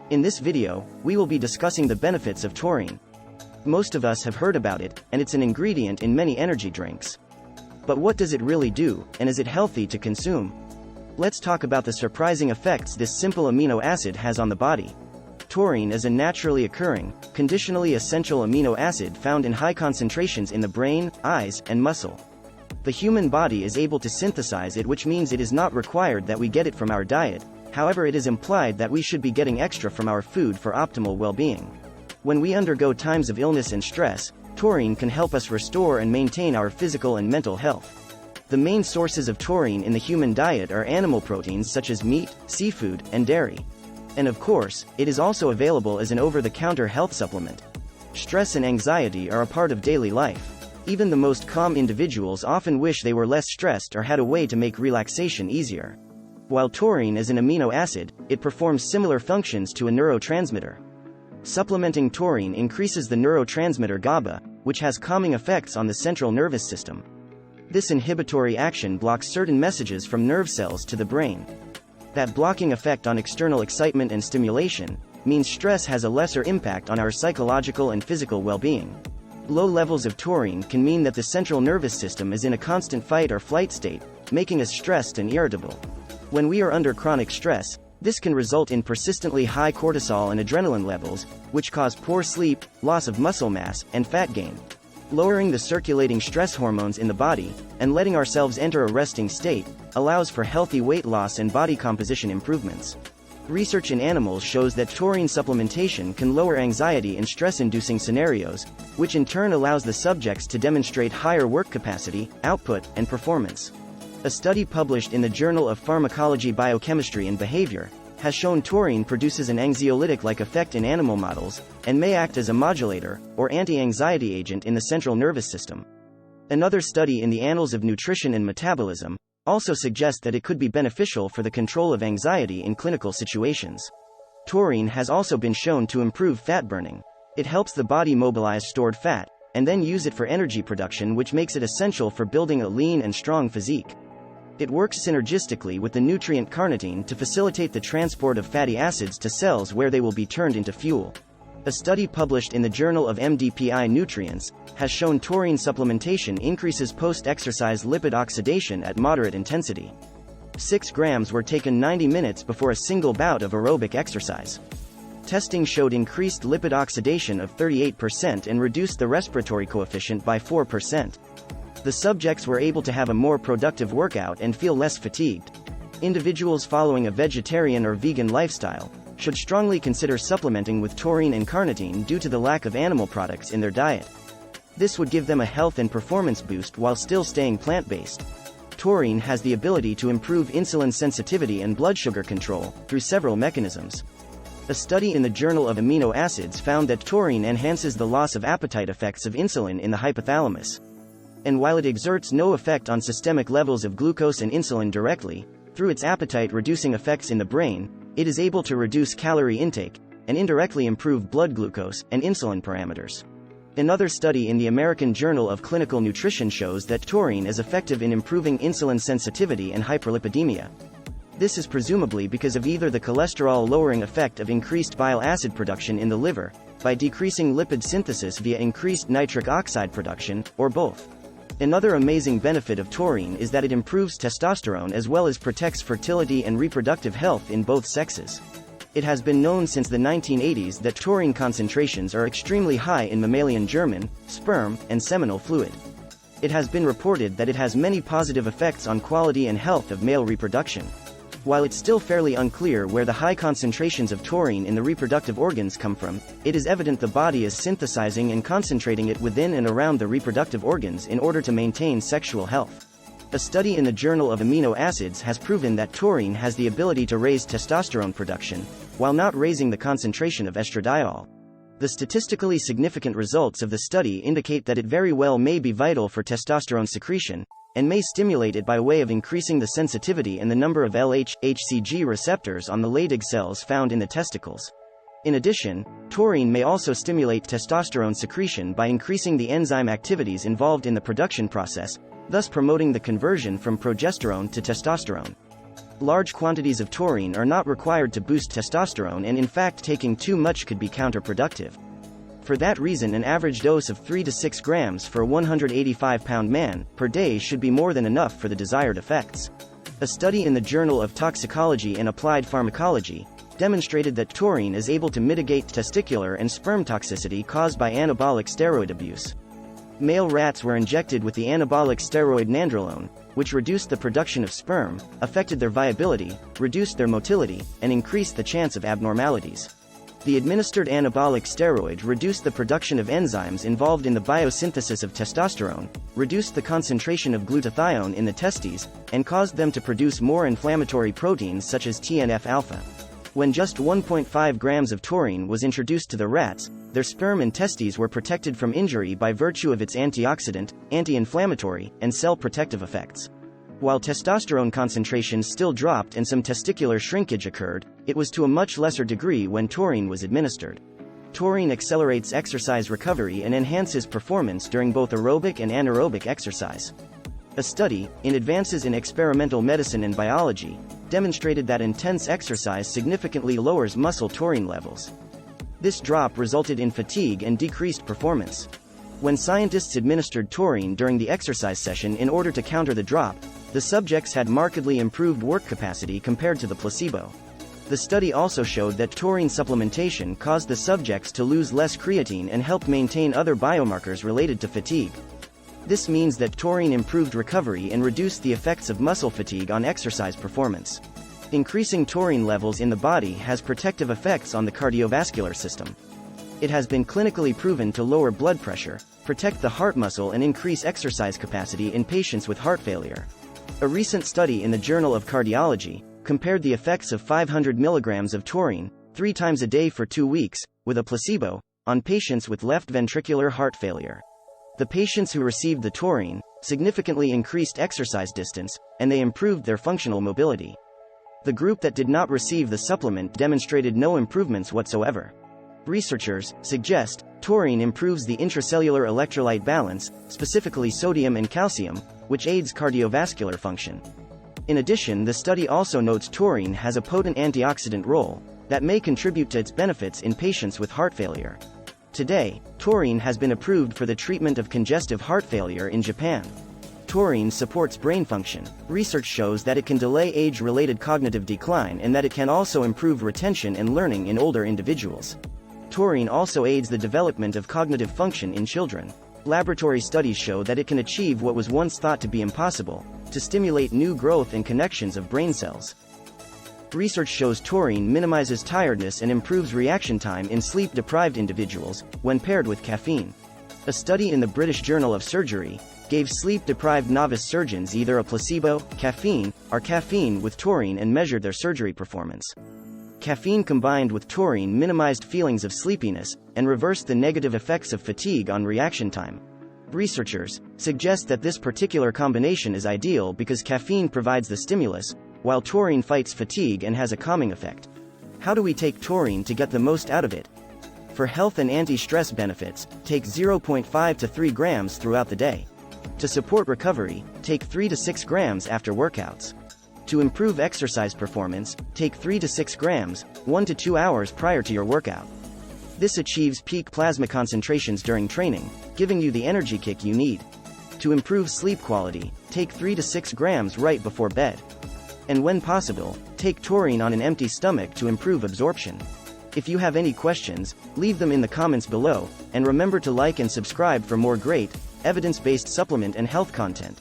In this video, we will be discussing the benefits of taurine. Most of us have heard about it, and it's an ingredient in many energy drinks. But what does it really do, and is it healthy to consume? Let's talk about the surprising effects this simple amino acid has on the body. Taurine is a naturally occurring, conditionally essential amino acid found in high concentrations in the brain, eyes, and muscle. The human body is able to synthesize it, which means it is not required that we get it from our diet. However, it is implied that we should be getting extra from our food for optimal well-being. When we undergo times of illness and stress, taurine can help us restore and maintain our physical and mental health. The main sources of taurine in the human diet are animal proteins such as meat, seafood, and dairy. And of course, it is also available as an over-the-counter health supplement. Stress and anxiety are a part of daily life. Even the most calm individuals often wish they were less stressed or had a way to make relaxation easier. While taurine is an amino acid, it performs similar functions to a neurotransmitter. Supplementing taurine increases the neurotransmitter GABA, which has calming effects on the central nervous system. This inhibitory action blocks certain messages from nerve cells to the brain. That blocking effect on external excitement and stimulation means stress has a lesser impact on our psychological and physical well-being. Low levels of taurine can mean that the central nervous system is in a constant fight or flight state, making us stressed and irritable. When we are under chronic stress, this can result in persistently high cortisol and adrenaline levels, which cause poor sleep, loss of muscle mass, and fat gain. Lowering the circulating stress hormones in the body, and letting ourselves enter a resting state, allows for healthy weight loss and body composition improvements. Research in animals shows that taurine supplementation can lower anxiety in stress-inducing scenarios, which in turn allows the subjects to demonstrate higher work capacity, output, and performance. A study published in the Journal of Pharmacology, Biochemistry and Behavior has shown taurine produces an anxiolytic-like effect in animal models, and may act as a modulator, or anti-anxiety agent in the central nervous system. Another study in the Annals of Nutrition and Metabolism also suggests that it could be beneficial for the control of anxiety in clinical situations. Taurine has also been shown to improve fat burning. It helps the body mobilize stored fat, and then use it for energy production, which makes it essential for building a lean and strong physique. It works synergistically with the nutrient carnitine to facilitate the transport of fatty acids to cells where they will be turned into fuel. A study published in the Journal of MDPI Nutrients has shown taurine supplementation increases post-exercise lipid oxidation at moderate intensity. 6 grams were taken 90 minutes before a single bout of aerobic exercise. Testing showed increased lipid oxidation of 38% and reduced the respiratory coefficient by 4%. The subjects were able to have a more productive workout and feel less fatigued. Individuals following a vegetarian or vegan lifestyle should strongly consider supplementing with taurine and carnitine due to the lack of animal products in their diet. This would give them a health and performance boost while still staying plant-based. Taurine has the ability to improve insulin sensitivity and blood sugar control through several mechanisms. A study in the Journal of Amino Acids found that taurine enhances the loss of appetite effects of insulin in the hypothalamus. And while it exerts no effect on systemic levels of glucose and insulin directly, through its appetite-reducing effects in the brain, it is able to reduce calorie intake, and indirectly improve blood glucose and insulin parameters. Another study in the American Journal of Clinical Nutrition shows that taurine is effective in improving insulin sensitivity and hyperlipidemia. This is presumably because of either the cholesterol-lowering effect of increased bile acid production in the liver, by decreasing lipid synthesis via increased nitric oxide production, or both. Another amazing benefit of taurine is that it improves testosterone as well as protects fertility and reproductive health in both sexes. It has been known since the 1980s that taurine concentrations are extremely high in mammalian germ, sperm, and seminal fluid. It has been reported that it has many positive effects on quality and health of male reproduction. While it's still fairly unclear where the high concentrations of taurine in the reproductive organs come from, it is evident the body is synthesizing and concentrating it within and around the reproductive organs in order to maintain sexual health. A study in the Journal of Amino Acids has proven that taurine has the ability to raise testosterone production, while not raising the concentration of estradiol. The statistically significant results of the study indicate that it very well may be vital for testosterone secretion, and may stimulate it by way of increasing the sensitivity and the number of LH-HCG receptors on the Leydig cells found in the testicles. In addition, taurine may also stimulate testosterone secretion by increasing the enzyme activities involved in the production process, thus promoting the conversion from progesterone to testosterone. Large quantities of taurine are not required to boost testosterone, and in fact taking too much could be counterproductive. For that reason, an average dose of 3 to 6 grams for a 185-pound man per day should be more than enough for the desired effects. A study in the Journal of Toxicology and Applied Pharmacology demonstrated that taurine is able to mitigate testicular and sperm toxicity caused by anabolic steroid abuse. Male rats were injected with the anabolic steroid nandrolone, which reduced the production of sperm, affected their viability, reduced their motility, and increased the chance of abnormalities. The administered anabolic steroid reduced the production of enzymes involved in the biosynthesis of testosterone, reduced the concentration of glutathione in the testes, and caused them to produce more inflammatory proteins such as TNF-alpha. When just 1.5 grams of taurine was introduced to the rats, their sperm and testes were protected from injury by virtue of its antioxidant, anti-inflammatory, and cell protective effects. While testosterone concentrations still dropped and some testicular shrinkage occurred, it was to a much lesser degree when taurine was administered. Taurine accelerates exercise recovery and enhances performance during both aerobic and anaerobic exercise. A study, in Advances in Experimental Medicine and Biology, demonstrated that intense exercise significantly lowers muscle taurine levels. This drop resulted in fatigue and decreased performance. When scientists administered taurine during the exercise session in order to counter the drop, the subjects had markedly improved work capacity compared to the placebo. The study also showed that taurine supplementation caused the subjects to lose less creatine and helped maintain other biomarkers related to fatigue. This means that taurine improved recovery and reduced the effects of muscle fatigue on exercise performance. Increasing taurine levels in the body has protective effects on the cardiovascular system. It has been clinically proven to lower blood pressure, protect the heart muscle, and increase exercise capacity in patients with heart failure. A recent study in the Journal of Cardiology compared the effects of 500 milligrams of taurine, 3 times a day for 2 weeks, with a placebo, on patients with left ventricular heart failure. The patients who received the taurine significantly increased exercise distance, and they improved their functional mobility. The group that did not receive the supplement demonstrated no improvements whatsoever. Researchers suggest taurine improves the intracellular electrolyte balance, specifically sodium and calcium, which aids cardiovascular function. In addition, the study also notes taurine has a potent antioxidant role that may contribute to its benefits in patients with heart failure. Today, taurine has been approved for the treatment of congestive heart failure in Japan. Taurine supports brain function. Research shows that it can delay age-related cognitive decline and that it can also improve retention and learning in older individuals. Taurine also aids the development of cognitive function in children. Laboratory studies show that it can achieve what was once thought to be impossible, to stimulate new growth and connections of brain cells. Research shows taurine minimizes tiredness and improves reaction time in sleep-deprived individuals when paired with caffeine. A study in the British Journal of Surgery gave sleep-deprived novice surgeons either a placebo, caffeine, or caffeine with taurine and measured their surgery performance. Caffeine combined with taurine minimized feelings of sleepiness and reversed the negative effects of fatigue on reaction time. Researchers suggest that this particular combination is ideal because caffeine provides the stimulus, while taurine fights fatigue and has a calming effect. How do we take taurine to get the most out of it? For health and anti-stress benefits, take 0.5 to 3 grams throughout the day. To support recovery, take 3 to 6 grams after workouts. To improve exercise performance, take 3 to 6 grams, 1 to 2 hours prior to your workout. This achieves peak plasma concentrations during training, giving you the energy kick you need. To improve sleep quality, take 3 to 6 grams right before bed. And when possible, take taurine on an empty stomach to improve absorption. If you have any questions, leave them in the comments below, and remember to like and subscribe for more great, evidence-based supplement and health content.